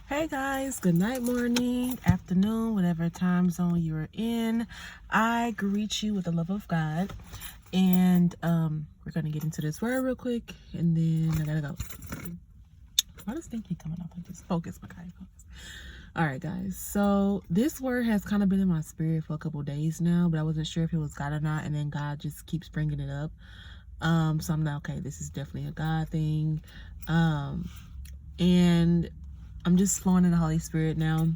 Hey guys, good night, morning, afternoon, whatever time zone you're in. I greet you with the love of God. And we're gonna get into this word real quick and then I gotta go. Why does thing keep coming up like this? Focus, Makai, focus. Alright guys, so this word has kind of been in my spirit for a couple days now, but I wasn't sure if it was God or not, and then God just keeps bringing it up. So I'm like, okay, this is definitely a God thing. And I'm just flowing in the Holy Spirit now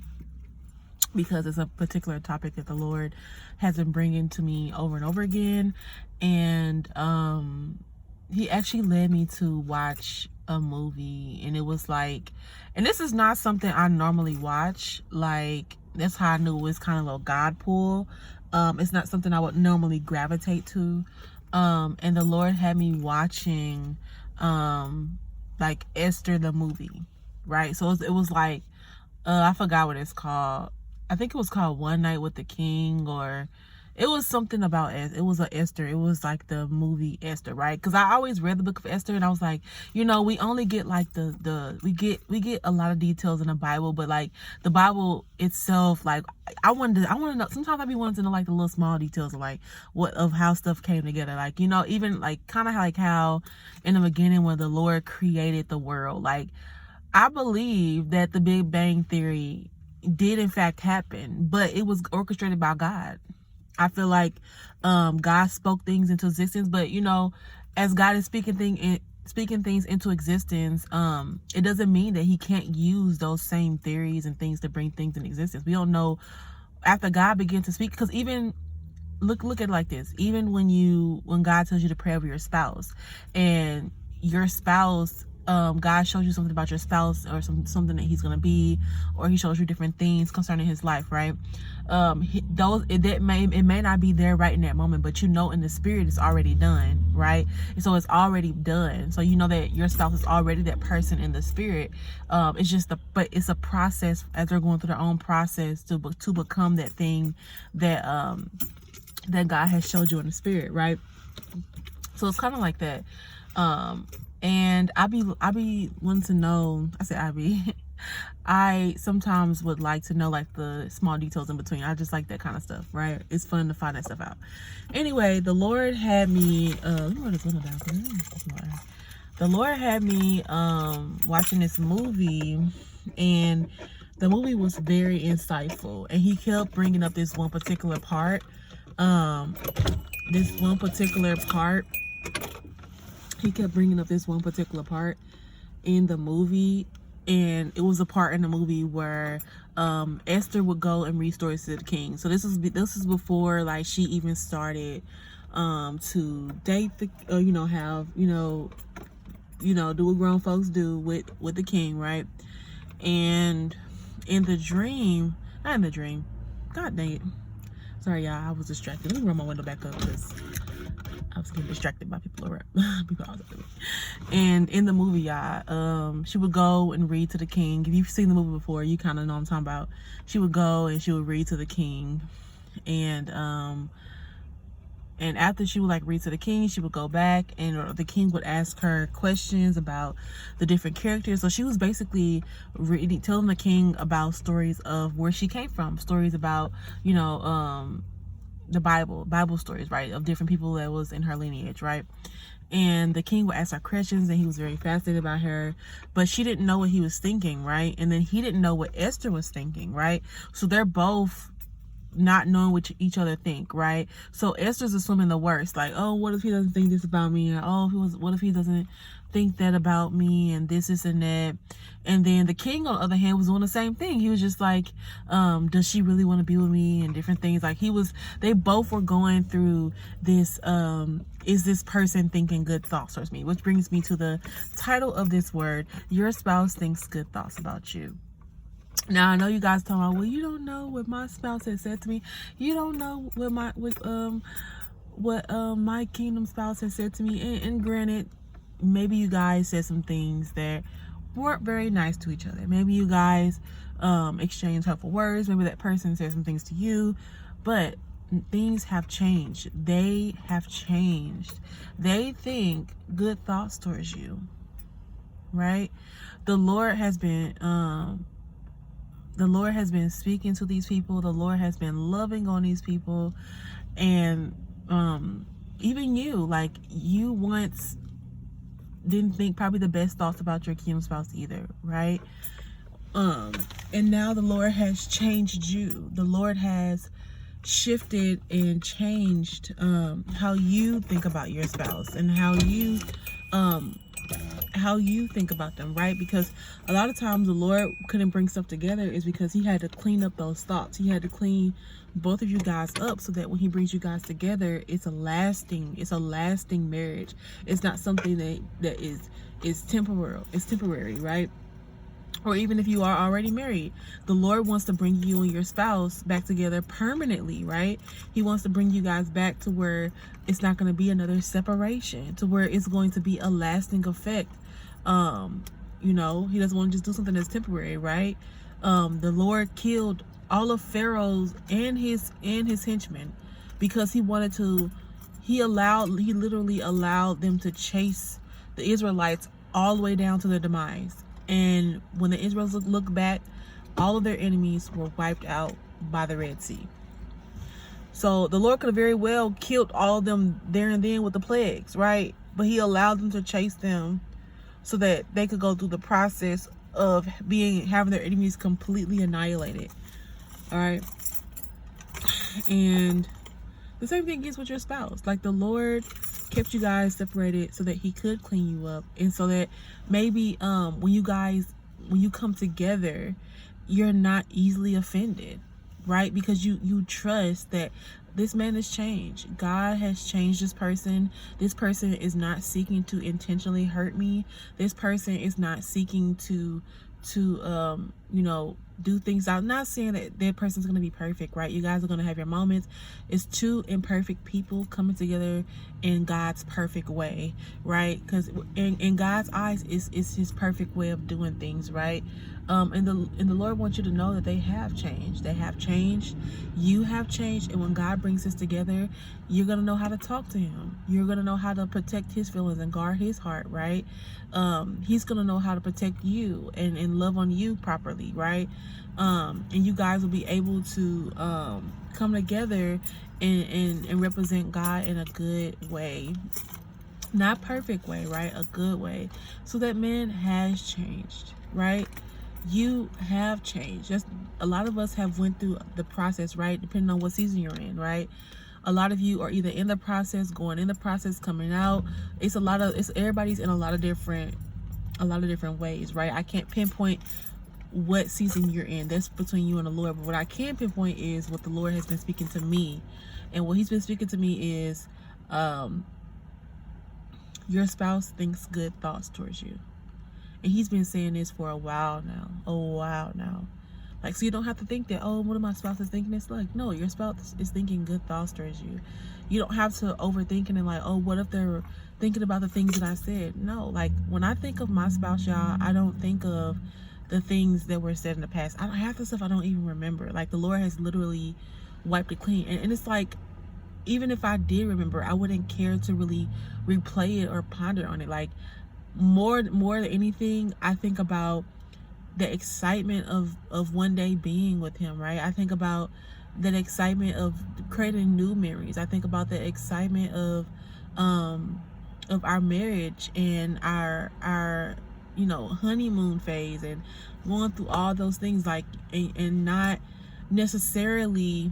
because it's a particular topic that the Lord has been bringing to me over and over again. And he actually led me to watch a movie, and it was like, and this is not something I normally watch. Like, that's how I knew it was kind of a God pull. It's not something I would normally gravitate to. And the Lord had me watching like Esther the movie, right? So it was like, I forgot what it's called. I think it was called One Night with the King, or it was something about it was a Esther. It was like the movie Esther, right? Because I always read the book of Esther, and I was like, we only get like we get a lot of details in the Bible, but like the Bible itself, like I want to know. Sometimes I be wanting to know like the little small details of like of how stuff came together, like even like kind of like how in the beginning when the Lord created the world. Like, I believe that the Big Bang Theory did in fact happen, but it was orchestrated by God. I feel like God spoke things into existence, but as God is speaking things into existence, it doesn't mean that he can't use those same theories and things to bring things in existence. We don't know after God began to speak, because even look at it like this. Even when God tells you to pray over your spouse, and your spouse, God shows you something about your spouse, or something that he's gonna be, or he shows you different things concerning his life, right? It may not be there right in that moment, but in the spirit it's already done, right? And so it's already done. So you know that your spouse is already that person in the spirit. But it's a process as they're going through their own process to become that thing that that God has showed you in the spirit, right? So it's kind of like that. And I be wanting to know. I sometimes would like to know like the small details in between. I just like that kind of stuff, right? It's fun to find that stuff out. Anyway, the Lord had me let me write this window down. The Lord had me watching this movie, and the movie was very insightful, and he kept bringing up this one particular part. He kept bringing up this one particular part in the movie, and it was a part in the movie where Esther would go and read stories to the king. So this is before like she even started to date the have do what grown folks do with the king, right? And in the dream, not in the dream, god dang it, sorry y'all, I was distracted. Let me roll my window back up because I was getting distracted by people around. People outside of me. And in the movie, y'all, she would go and read to the king. If you've seen the movie before, you kind of know what I'm talking about. She would go and she would read to the king, and after she would like read to the king, she would go back, and the king would ask her questions about the different characters. So she was basically telling the king about stories of where she came from, stories about the Bible stories, right, of different people that was in her lineage, right? And the king would ask her questions, and he was very fascinated about her, but she didn't know what he was thinking, right? And then he didn't know what Esther was thinking, right? So they're both not knowing what each other think, right? So Esther's assuming the worst, like, oh, what if he doesn't think this about me, and what if he doesn't think that about me, and this and that. And then the king, on the other hand, was doing the same thing. He was just like, does she really want to be with me, and different things. Like, they both were going through this, is this person thinking good thoughts towards me? Which brings me to the title of this word: your spouse thinks good thoughts about you. Now, I know you guys talking about, well, you don't know what my spouse has said to me. You don't know what my kingdom spouse has said to me. And granted, maybe you guys said some things that weren't very nice to each other. Maybe you guys exchanged hurtful words. Maybe that person said some things to you, but things have changed. They have changed. They think good thoughts towards you, right? The Lord has been the Lord has been speaking to these people. The Lord has been loving on these people. And even you, like, you once didn't think probably the best thoughts about your kingdom spouse either, right? And now the Lord has changed you. The Lord has shifted and changed how you think about your spouse and how you think about them, right? Because a lot of times the Lord couldn't bring stuff together is because he had to clean up those thoughts. He had to clean both of you guys up so that when he brings you guys together, it's a lasting marriage. It's not something that is temporary, right? Or even if you are already married, the Lord wants to bring you and your spouse back together permanently, right? He wants to bring you guys back to where it's not going to be another separation, to where it's going to be a lasting effect. You know, he doesn't want to just do something that's temporary, right? The Lord killed all of Pharaoh's and his henchmen because he literally allowed them to chase the Israelites all the way down to their demise. And when the Israelites look back, all of their enemies were wiped out by the Red Sea. So the Lord could have very well killed all of them there and then with the plagues, right? But he allowed them to chase them so that they could go through the process of having their enemies completely annihilated. All right. And the same thing is with your spouse. Like, the Lord kept you guys separated so that he could clean you up, and so that maybe when you come together, you're not easily offended, right? Because you trust that this man has changed. God has changed this person. This person is not seeking to intentionally hurt me. This person is not seeking to do things out. I'm not saying that person's going to be perfect, right? You guys are going to have your moments. It's two imperfect people coming together in God's perfect way, right? Because in God's eyes, it's his perfect way of doing things, right? And the Lord wants you to know that they have changed. They have changed. You have changed. And when God brings this together, you're going to know how to talk to him. You're going to know how to protect his feelings and guard his heart, right? He's going to know how to protect you and love on you properly, right? And you guys will be able to come together and represent God in a good way. Not perfect way, right? A good way. So that man has changed, right? You have changed. Just a lot of us have went through the process, right? Depending on what season you're in, right? A lot of you are either in the process, going in the process, coming out. It's everybody's in a lot of different ways, right? I can't pinpoint what season you're in. That's between you and the Lord. But what I can pinpoint is what the Lord has been speaking to me. And what he's been speaking to me is your spouse thinks good thoughts towards you. And he's been saying this for a while now. Like, so you don't have to think that, oh, what are my spouses thinking? It's like, no, your spouse is thinking good thoughts towards you. You don't have to overthink it and like, oh, what if they're thinking about the things that I said? No, like, when I think of my spouse, y'all, I don't think of the things that were said in the past. Half the stuff I don't even remember. Like, the Lord has literally wiped it clean. And it's like, even if I did remember, I wouldn't care to really replay it or ponder on it. Like, more than anything, I think about the excitement of one day being with him, right? I think about that excitement of creating new memories. I think about the excitement of our marriage and our honeymoon phase and going through all those things, like, and not necessarily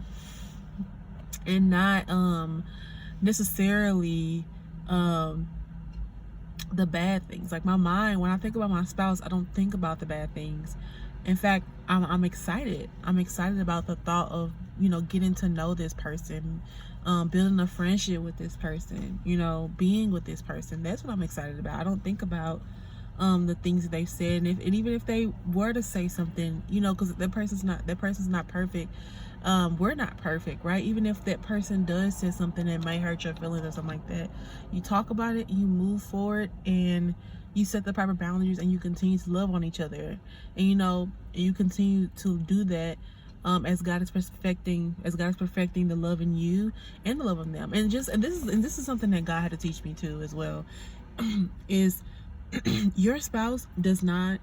the bad things. Like, my mind, when I think about my spouse, I don't think about the bad things. In fact, I'm excited. I'm excited about the thought of, getting to know this person, building a friendship with this person, being with this person. That's what I'm excited about. I don't think about the things that they've said, and even if they were to say something, because that person's not perfect. We're not perfect, right? Even if that person does say something that may hurt your feelings or something like that, you talk about it, you move forward, and you set the proper boundaries, and you continue to love on each other, and you continue to do that as God is perfecting the love in you and the love of them. And this is something that God had to teach me too as well. Is your spouse does not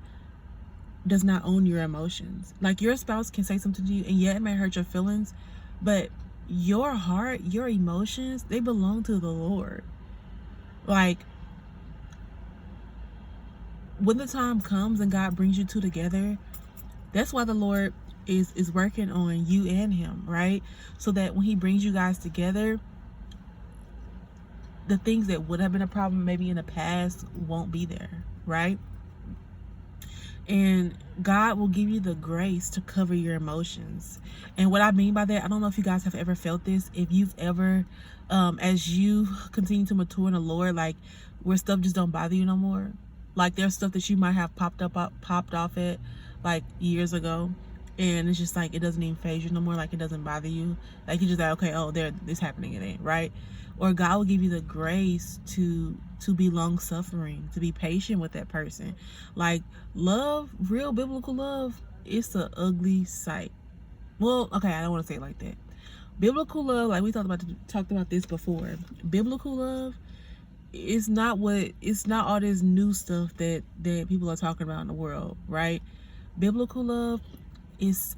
does not own your emotions. Like, your spouse can say something to you, and yeah, it may hurt your feelings, but your heart, your emotions, they belong to the Lord. Like, when the time comes and God brings you two together, that's why the Lord is working on you and him, right? So that when he brings you guys together, the things that would have been a problem maybe in the past won't be there, right? And God will give you the grace to cover your emotions. And what I mean by that, I don't know if you guys have ever felt this. If you've ever, as you continue to mature in the Lord, like, where stuff just don't bother you no more. Like, there's stuff that you might have popped off at like years ago, and it's just like it doesn't even phase you no more. Like, it doesn't bother you. Like, you're just like, okay, oh, this happening again, right? Or God will give you the grace to be long suffering, to be patient with that person. Like, love, real biblical love, it's an ugly sight. Well, okay, I don't want to say it like that. Biblical love, like we talked about this before. Biblical love, it's not all this new stuff that people are talking about in the world, right? Biblical love is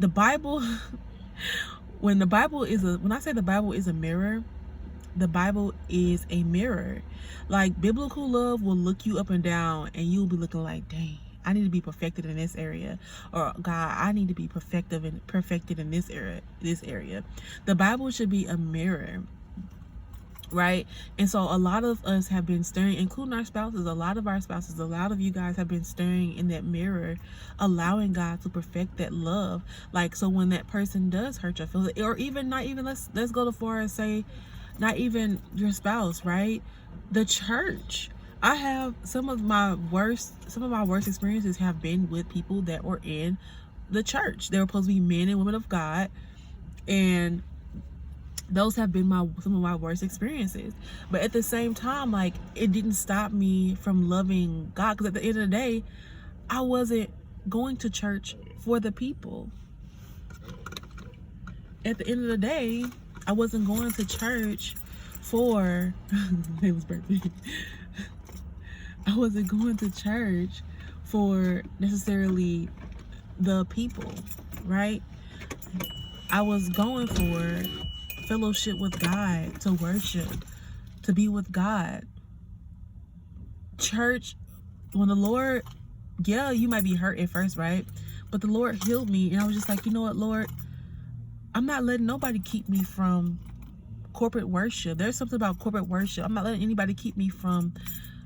the Bible. When I say the Bible is a mirror, the Bible is a mirror. Like, biblical love will look you up and down, and you'll be looking like, dang, I need to be perfected in this area, or God, I need to be perfected in this area. The Bible should be a mirror, right? And so a lot of us have been staring, including our spouses, a lot of you guys have been staring in that mirror, allowing God to perfect that love. Like, so when that person does hurt your feelings, or even not even, let's go to far and say, not even your spouse, right? The church. I have some of my worst experiences have been with people that were in the church. They were supposed to be men and women of God, and those have been some of my worst experiences. But at the same time, like, it didn't stop me from loving God, because at the end of the day, I wasn't going to church for the people. At the end of the day, I wasn't going to church for it was birthday. I wasn't going to church for necessarily the people, right? I was going for fellowship with God, to worship, to be with God. Church, when the Lord, yeah, you might be hurt at first, right? But the Lord healed me, and I was just like, you know what, Lord, I'm not letting nobody keep me from corporate worship. There's something about corporate worship. I'm not letting anybody keep me from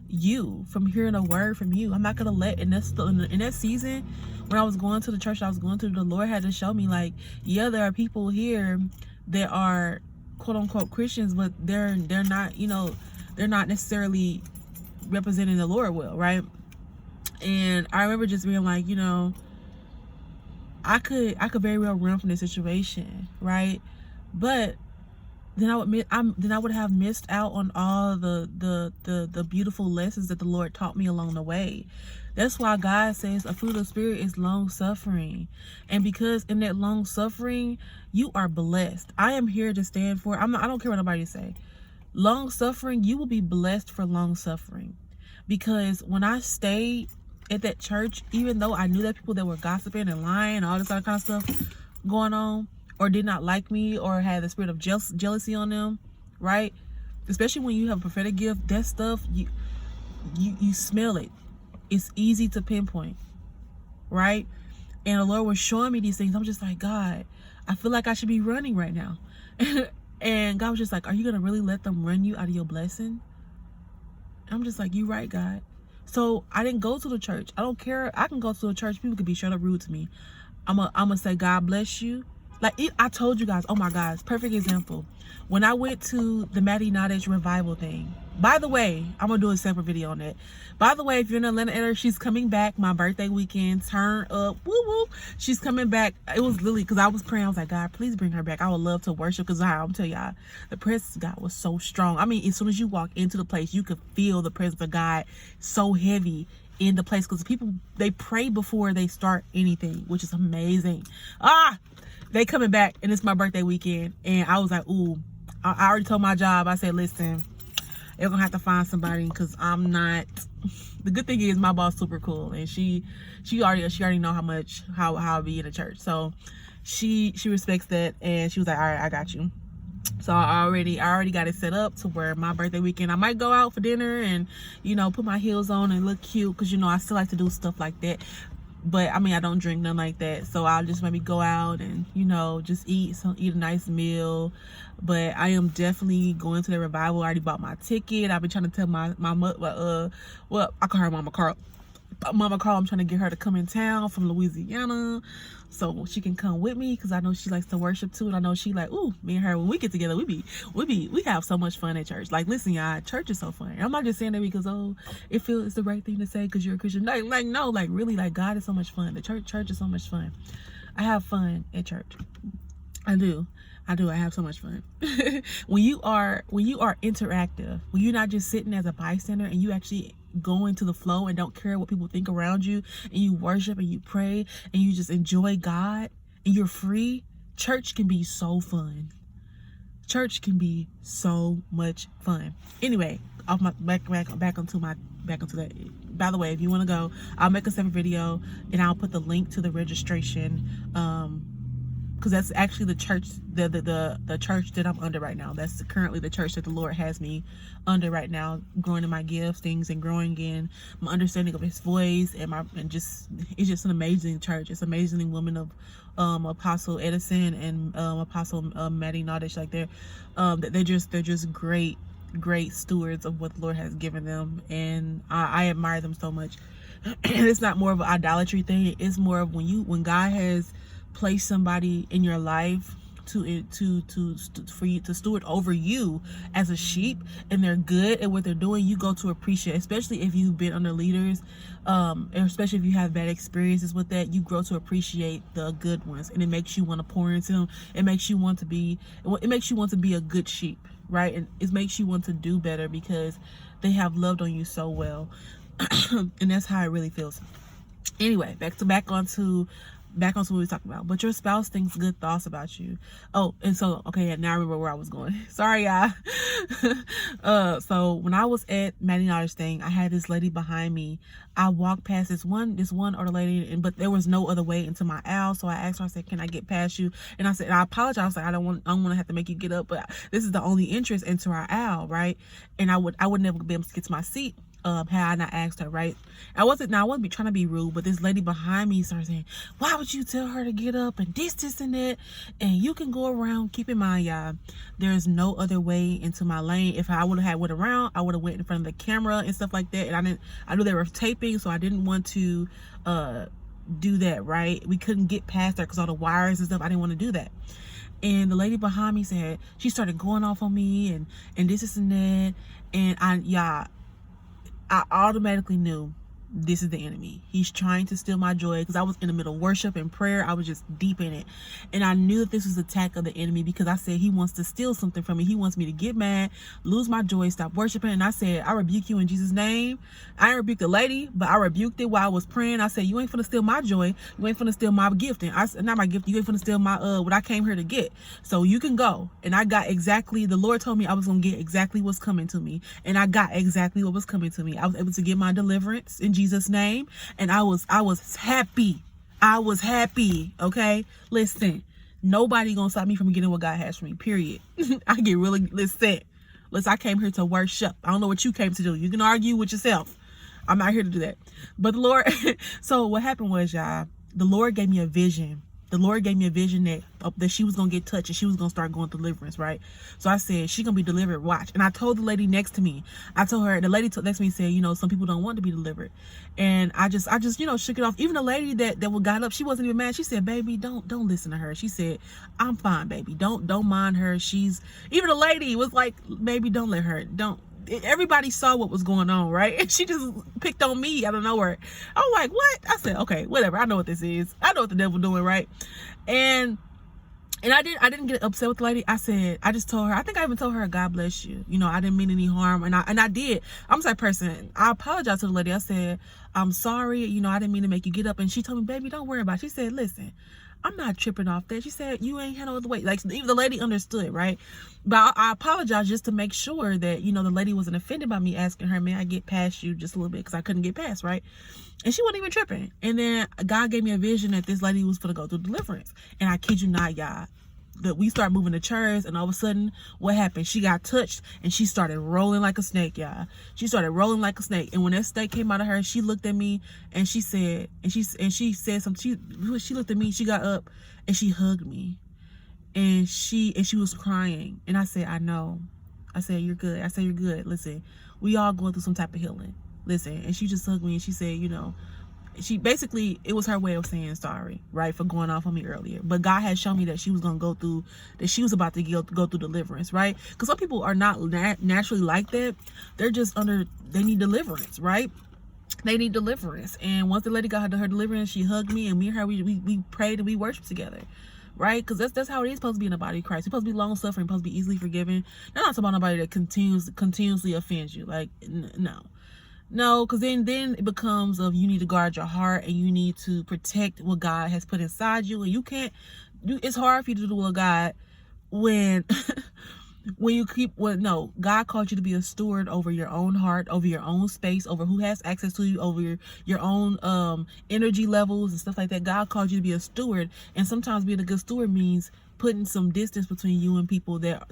you, from hearing a word from you. I'm not gonna let in that season when I was going to the church I was going to, the Lord had to show me, like, yeah, there are people here that are quote unquote Christians, but they're not, they're not necessarily representing the Lord well, right? And I remember just being like, I could very well run from this situation, right? But then I would have missed out on all the beautiful lessons that the Lord taught me along the way. That's why God says a fruit of the Spirit is long suffering. And because in that long suffering, you are blessed. I am here to stand for, I don't care what nobody say. Long suffering, you will be blessed for long suffering. Because when I stayed at that church, even though I knew that people that were gossiping and lying and all this other kind of stuff going on, or did not like me, or had the spirit of jealousy on them, right? Especially when you have a prophetic gift, that stuff, you smell it. It's easy to pinpoint, right? And the Lord was showing me these things. I'm just like, God, I feel like I should be running right now. And God was just like, are you gonna really let them run you out of your blessing? I'm just like, you right, God. So I didn't go to the church. I don't care. I can go to the church. People could be straight up rude to me. I'm gonna say, God bless you. Like, I told you guys, oh my God, perfect example. When I went to the Maddie Nottage revival thing, by the way, I'm going to do a separate video on that. By the way, if you're in Atlanta area, she's coming back my birthday weekend. Turn up, woo woo. She's coming back. It was literally because I was praying. I was like, God, please bring her back. I would love to worship, because I'm telling y'all, the presence of God was so strong. I mean, as soon as you walk into the place, you could feel the presence of God so heavy in the place, because people, they pray before they start anything, which is amazing. They coming back, and it's my birthday weekend, and I was like, ooh, I already told my job. I said, listen, they're gonna have to find somebody, because I'm not the good thing is my boss super cool, and she already know how I be in the church, so she respects that, and she was like, all right, I got you. So I already got it set up to where my birthday weekend I might go out for dinner and, you know, put my heels on and look cute, because, you know, I still like to do stuff like that. But I mean, I don't drink nothing like that, so I'll just maybe go out and, you know, just eat a nice meal. But I am definitely going to the revival. I already bought my ticket. I've been trying to tell my well, I call her Mama Carl. Mama Carl, I'm trying to get her to come in town from Louisiana so she can come with me, because I know she likes to worship too, and I know she like, ooh, me and her, when we get together, we have so much fun at church. Like, listen, y'all, church is so fun. I'm not just saying that because, oh, it feels it's the right thing to say because you're a Christian. Like no, like really, like God is so much fun. The church is so much fun. I have fun at church. I do. I have so much fun. when you are interactive, when you're not just sitting as a bystander and you actually go into the flow and don't care what people think around you, and you worship and you pray and you just enjoy God and you're free, church can be so fun. Church can be so much fun. Anyway, off my back onto that. By the way, if you want to go, I'll make a separate video and I'll put the link to the registration, because that's actually the church, the church that I'm under right now. That's currently the church that the Lord has me under right now, growing in my giftings and growing in my understanding of His voice, it's just an amazing church. It's an amazing woman of Apostle Edison and Apostle Maddie Nadish. Like they're just great stewards of what the Lord has given them, and I admire them so much. It's not more of an idolatry thing. It's more of when God has place somebody in your life for you to steward over you as a sheep, and they're good at what they're doing, you go to appreciate, especially if you've been under leaders, and especially if you have bad experiences with that, you grow to appreciate the good ones, and it makes you want to pour into them. It makes you want to be a good sheep, right? And it makes you want to do better because they have loved on you so well. And that's how it really feels. Anyway, back onto what we were talking about. But your spouse thinks good thoughts about you. Oh, and so, okay, now I remember where I was going. Sorry, y'all. So when I was at Maddie Notter's thing, I had this lady behind me. I walked past this one older lady, but there was no other way into my aisle. So I asked her, I said, can I get past you? And I said, and I apologize. I was like, I don't want to have to make you get up, but this is the only entrance into our aisle, right? And I would never be able to get to my seat. Had I not asked her, right? I wasn't trying to be rude, but this lady behind me started saying, why would you tell her to get up and this and that, and you can go around. Keep in mind, y'all, there's no other way into my lane. If I would have went around, I would have went in front of the camera and stuff like that, and I knew they were taping, so I didn't want to do that, right? We couldn't get past her because all the wires and stuff. I didn't want to do that. And the lady behind me said, she started going off on me and this and that, and I automatically knew this is the enemy. He's trying to steal my joy, because I was in the middle of worship and prayer. I was just deep in it. And I knew that this was an attack of the enemy, because I said he wants to steal something from me. He wants me to get mad, lose my joy, stop worshiping. And I said, I rebuke you in Jesus' name. I didn't rebuke the lady, but I rebuked it while I was praying. I said, you ain't finna steal my joy. You ain't finna steal my gifting. Not my gift. You ain't finna steal my what I came here to get. So you can go. And I got exactly, the Lord told me I was gonna get exactly what's coming to me. And I got exactly what was coming to me. I was able to get my deliverance in Jesus' name, and I was happy. I was happy. Okay, listen, nobody gonna stop me from getting what God has for me, period. I get really, listen, I came here to worship. I don't know what you came to do. You can argue with yourself. I'm not here to do that. But the Lord, so what happened was, y'all, the Lord gave me a vision. The Lord gave me a vision that she was going to get touched and she was going to start going through deliverance, right? So I said, she going to be delivered, watch. And I told the lady next to me, the lady next to me said, some people don't want to be delivered. And I just, shook it off. Even the lady that got up, she wasn't even mad. She said, baby, don't listen to her. She said, I'm fine, baby. Don't mind her. Even the lady was like, baby, don't let her, everybody saw what was going on, right? And she just picked on me out of nowhere. I was like, what? I said, okay, whatever. I know what this is. I know what the devil doing, right? And I didn't get upset with the lady. I just told her, I think I even told her, God bless you. I didn't mean any harm. And I did. I'm the type of person, I apologized to the lady. I said, I'm sorry, you know, I didn't mean to make you get up. And she told me, baby, don't worry about it. She said, listen, I'm not tripping off that. She said, you ain't had no other way. Like, even the lady understood, right? But I apologize just to make sure that, you know, the lady wasn't offended by me asking her, may I get past you just a little bit? Because I couldn't get past, right? And she wasn't even tripping. And then God gave me a vision that this lady was going to go through deliverance. And I kid you not, y'all, that we start moving the chairs, and all of a sudden, what happened? She got touched, and she started rolling like a snake, y'all. She started rolling like a snake, and when that snake came out of her, she looked at me, and she said, and she said something. She looked at me, she got up, and she hugged me, and she was crying, and I said, I know. I said, you're good. I said, you're good. Listen, we all going through some type of healing. Listen, and she just hugged me, and she said, you know, she basically, it was her way of saying sorry, right, for going off on me earlier. But God had shown me that she was going to go through, that she was about to go through deliverance, right? Because some people are not naturally like that. They're just they need deliverance, right? They need deliverance. And once the lady got her deliverance, she hugged me, and me and her, we prayed and we worshiped together, right? Because that's how it is supposed to be in the body of Christ. You're supposed to be long suffering, supposed to be easily forgiven. Not talking about nobody that continuously offends you. Like, no, because then it becomes of, you need to guard your heart, and you need to protect what God has put inside you. And you can't do, it's hard for you to do the will of God when God called you to be a steward over your own heart, over your own space, over who has access to you, over your own energy levels and stuff like that. God called you to be a steward, and sometimes being a good steward means putting some distance between you and people that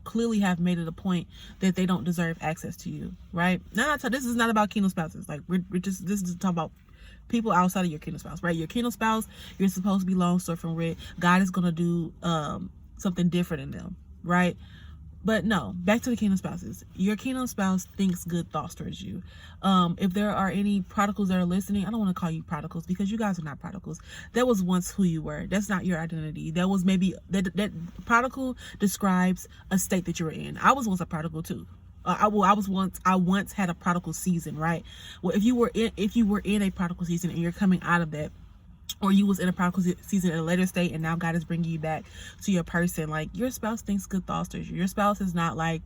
clearly have made it a point that they don't deserve access to you, right? Now, this is not about kingdom spouses. Like, this is talking about people outside of your kingdom spouse, right? Your kingdom spouse, you're supposed to be long suffering with. God is going to do something different in them, right? But no, back to the kingdom spouses. Your kingdom spouse thinks good thoughts towards you. If there are any prodigals that are listening, I don't want to call you prodigals, because you guys are not prodigals. That was once who you were. That's not your identity. That was maybe that prodigal describes a state that you were in. I was once a prodigal too. I once had a prodigal season, right? Well, if you were in a prodigal season and you're coming out of that, or you was in a prodigal season at a later state, and now God is bringing you back to your person, like, your spouse thinks good thoughts towards you. Your spouse is not like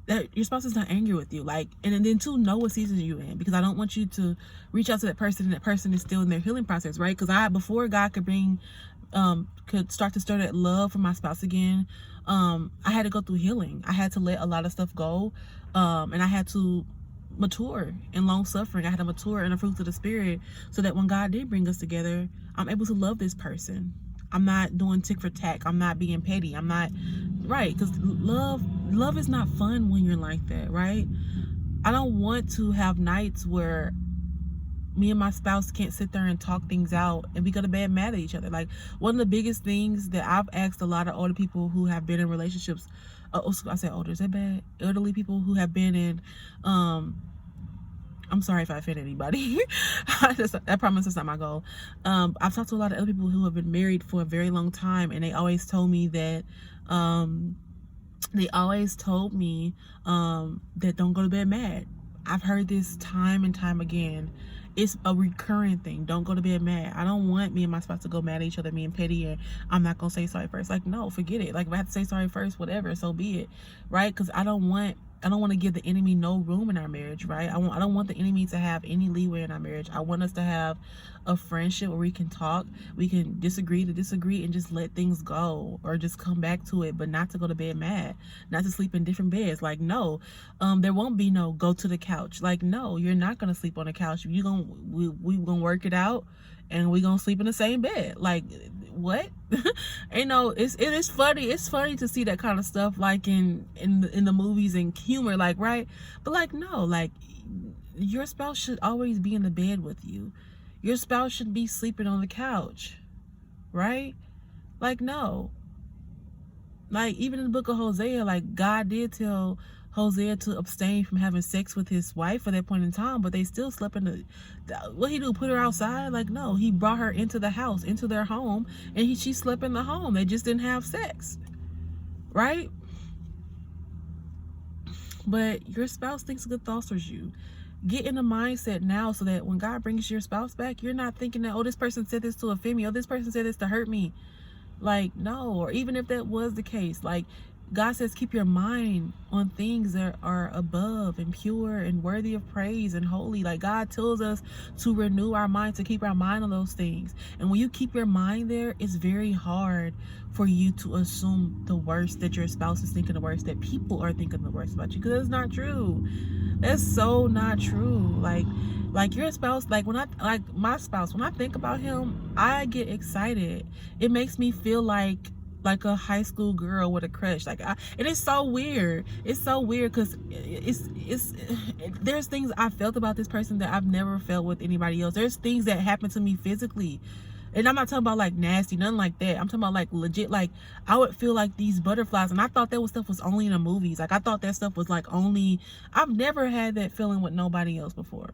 that. Your spouse is not angry with you. Like, and then to know what season you're in, because I don't want you to reach out to that person and that person is still in their healing process, right? Because before God could start to stir that love for my spouse again, I had to go through healing. I had to let a lot of stuff go, and I had to mature in long suffering. I had to mature in the fruits of the spirit, so that when God did bring us together, I'm able to love this person. I'm not doing tick for tack. I'm not being petty. I'm not, right? Because love is not fun when you're like that, right? I don't want to have nights where me and my spouse can't sit there and talk things out and we go to bed mad at each other. Like, one of the biggest things that I've asked a lot of older people who have been in relationships, I said older, is that bad? Elderly people who have been in, I'm sorry if I offend anybody. I promise that's not my goal. I've talked to a lot of other people who have been married for a very long time, and they always told me that, that don't go to bed mad. I've heard this time and time again. It's a recurring thing. Don't go to bed mad. I don't want me and my spouse to go mad at each other, me and petty, and I'm not gonna say sorry first. Like, no, forget it. Like, if I have to say sorry first, whatever, so be it, right? Because I don't want to give the enemy no room in our marriage, right? I don't want the enemy to have any leeway in our marriage. I want us to have a friendship where we can talk, we can disagree and just let things go, or just come back to it, but not to go to bed mad, not to sleep in different beds. Like, no, there won't be no go to the couch. Like, no, you're not gonna sleep on the couch. We gonna work it out, and we gonna sleep in the same bed. Like, what? You know, it is funny. It's funny to see that kind of stuff, like in the movies and humor, like, right? But like, no, like, your spouse should always be in the bed with you. Your spouse should be sleeping on the couch, right? Like, no. Like, even in the book of Hosea, like, God did tell Hosea to abstain from having sex with his wife at that point in time, but they still slept in what he do, put her outside? Like, no, he brought her into the house, into their home, and she slept in the home. They just didn't have sex, right? But your spouse thinks good thoughts towards you. Get in the mindset now, so that when God brings your spouse back, you're not thinking that, oh, this person said this to offend me, oh, this person said this to hurt me. Like, no. Or even if that was the case, like, God says keep your mind on things that are above and pure and worthy of praise and holy. Like, God tells us to renew our mind, to keep our mind on those things. And when you keep your mind there, it's very hard for you to assume the worst, that your spouse is thinking the worst, that people are thinking the worst about you, because it's not true. That's so not true. Like your spouse, like my spouse, when I think about him, I get excited. It makes me feel like a high school girl with a crush. And it's so weird. It's so weird because there's things I felt about this person that I've never felt with anybody else. There's things that happen to me physically. And I'm not talking about like nasty, nothing like that. I'm talking about like legit, like I would feel like these butterflies, and I thought that stuff was only in the movies. Like I thought that stuff was like only, I've never had that feeling with nobody else before.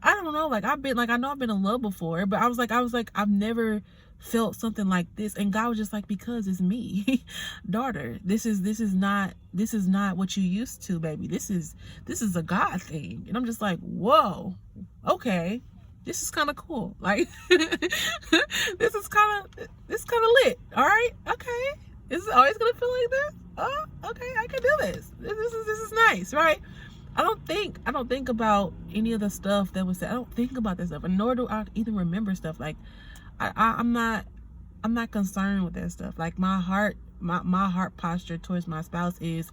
I don't know, like I know I've been in love before, but I was like, I've never felt something like this. And God was just like, because it's me. Daughter, this is not what you used to, baby. This is a God thing. And I'm just like, whoa, okay. This is kind of cool. Like, this is kind of lit. All right. Okay. Is it always going to feel like this? Oh, okay. I can do this. This is nice. Right. I don't think about any of the stuff that was said. I don't think about that stuff, and nor do I even remember stuff. Like, I'm not concerned with that stuff. Like my heart posture towards my spouse is,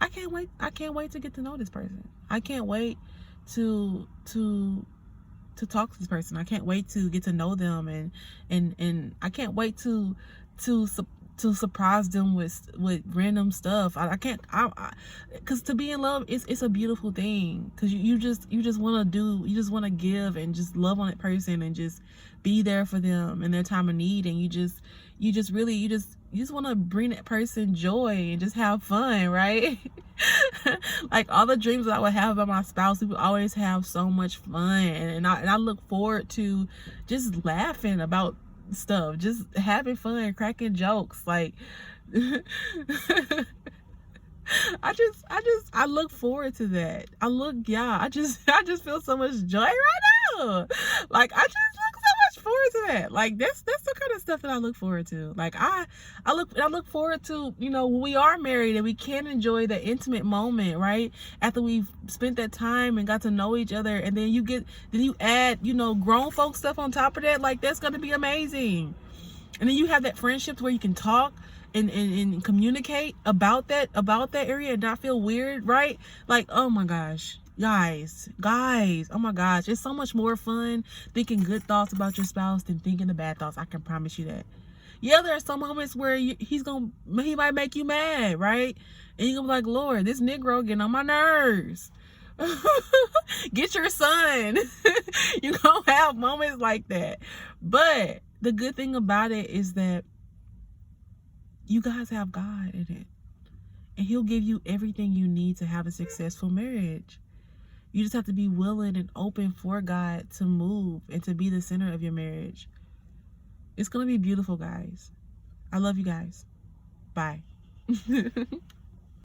I can't wait to get to know this person. I can't wait to talk to this person. I can't wait to get to know them, and I can't wait to surprise them with random stuff. I can't, because to be in love, it's a beautiful thing, because you just want to give and just love on that person and just be there for them in their time of need, and you just want to bring that person joy and just have fun, right? Like all the dreams that I would have about my spouse, we would always have so much fun, and I look forward to just laughing about stuff, just having fun, cracking jokes. Like I look forward to that. I just feel so much joy right now. Like I just look so much forward to that. Like that's the kind of stuff that I look forward to. Like I look forward to, when we are married and we can enjoy the intimate moment, right? After we've spent that time and got to know each other, and then you add, grown folk stuff on top of that. Like that's gonna be amazing. And then you have that friendship where you can talk and communicate about that area and not feel weird, right? Like, oh my gosh, guys, oh my gosh, it's so much more fun thinking good thoughts about your spouse than thinking the bad thoughts. I can promise you that. Yeah, there are some moments where he might make you mad, right? And you're gonna be like, Lord, this Negro getting on my nerves. Get your son. You're gonna have moments like that. But the good thing about it is that you guys have God in it, and He'll give you everything you need to have a successful marriage. You just have to be willing and open for God to move and to be the center of your marriage. It's gonna be beautiful, guys. I love you guys. Bye.